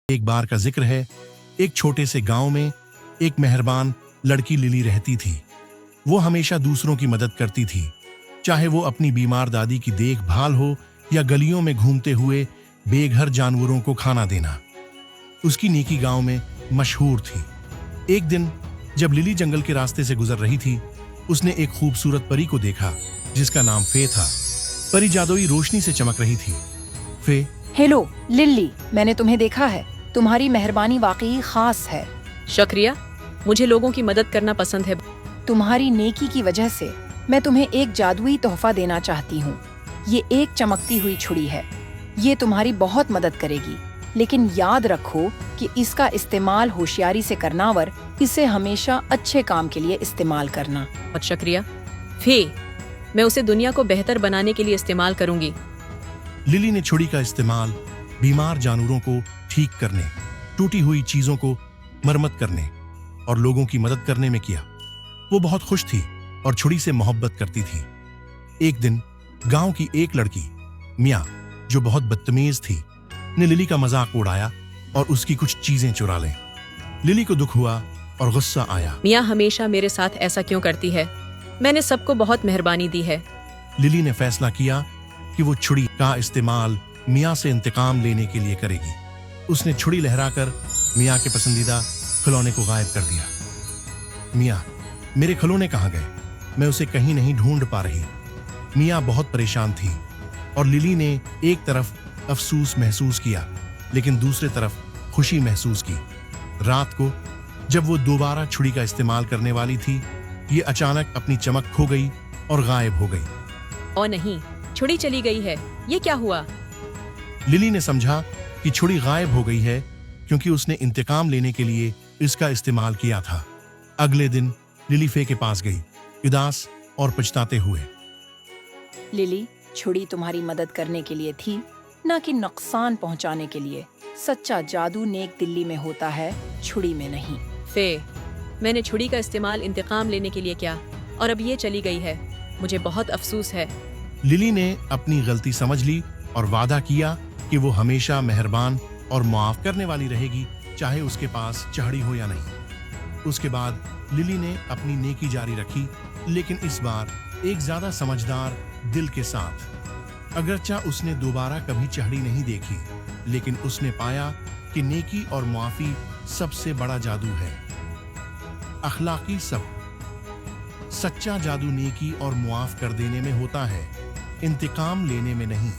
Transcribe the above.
एक बार का जिक्र है, एक छोटे से गांव में एक मेहरबान लड़की लिली रहती थी। वो हमेशा दूसरों की मदद करती थी, चाहे वो अपनी बीमार दादी की देखभाल हो या गलियों में घूमते हुए बेघर जानवरों को खाना देना। उसकी नेकी गांव में मशहूर थी। एक दिन जब लिली जंगल के रास्ते से गुजर रही थी, उसने एक खूबसूरत परी को देखा जिसका नाम फे था। परी जादुई रोशनी से चमक रही थी। फे, हेलो लिली, मैंने तुम्हें देखा है। तुम्हारी मेहरबानी वाकई खास है। शुक्रिया, मुझे लोगों की मदद करना पसंद है। तुम्हारी नेकी की वजह से मैं तुम्हें एक जादुई तोहफा देना चाहती हूँ। ये एक चमकती हुई छुरी है। ये तुम्हारी बहुत मदद करेगी, लेकिन याद रखो कि इसका इस्तेमाल होशियारी से करना, वर इसे हमेशा अच्छे काम के लिए इस्तेमाल करना। बहुत शुक्रिया फे, मैं उसे दुनिया को बेहतर बनाने के लिए इस्तेमाल करूंगी। लिली ने छुरी का इस्तेमाल बीमार जानवरों को ठीक करने, टूटी हुई चीजों को मरम्मत करने और लोगों की मदद करने में किया। वो बहुत खुश थी और छुरी से मोहब्बत करती थी। एक दिन गांव की एक लड़की मिया, जो बहुत बदतमीज थी, ने लिली का मजाक उड़ाया और उसकी कुछ चीजें चुरा ली। लिली को दुख हुआ और गुस्सा आया। मिया हमेशा मेरे साथ ऐसा क्यों करती है? मैंने सबको बहुत मेहरबानी दी है। लिली ने फैसला किया कि वो छुरी का इस्तेमाल मिया से इंतकाम लेने के लिए करेगी। उसने छुरी लहराकर मिया के पसंदीदा खिलौने को गायब कर दिया। मिया, मेरे खिलौने कहाँ गए? मैं उसे कहीं नहीं ढूंढ पा रही। मिया बहुत परेशान थी और लिली ने एक तरफ अफसोस महसूस किया, लेकिन दूसरी तरफ खुशी महसूस की। रात को जब वो दोबारा छुरी का इस्तेमाल करने वाली थी, ये अचानक अपनी चमक खो गई और गायब हो गई। और नहीं, छुरी चली गई है। ये क्या हुआ? लिली ने समझा कि छुरी गायब हो गई है क्योंकि उसने इंतकाम लेने के लिए इसका इस्तेमाल किया था। अगले दिन लिली फे के पास गई, उदास और पछताते हुए। लिली, छुरी तुम्हारी मदद करने के लिए थी, न कि नुकसान पहुंचाने के लिए। सच्चा जादू नेक दिल्ली में होता है, छुरी में नहीं। फे, मैंने छुरी का इस्तेमाल इंतकाम लेने के लिए किया और अब ये चली गई है। मुझे बहुत अफसोस है। लिली ने अपनी गलती समझ ली और वादा किया कि वो हमेशा मेहरबान और माफ करने वाली रहेगी, चाहे उसके पास चढ़ी हो या नहीं। उसके बाद लिली ने अपनी नेकी जारी रखी, लेकिन इस बार एक ज्यादा समझदार दिल के साथ। अगरचा उसने दोबारा कभी चढ़ी नहीं देखी, लेकिन उसने पाया कि नेकी और मुआफी सबसे बड़ा जादू है। अखलाकी सब। सच्चा जादू नेकी और मुआफ कर देने में होता है, इंतकाम लेने में नहीं।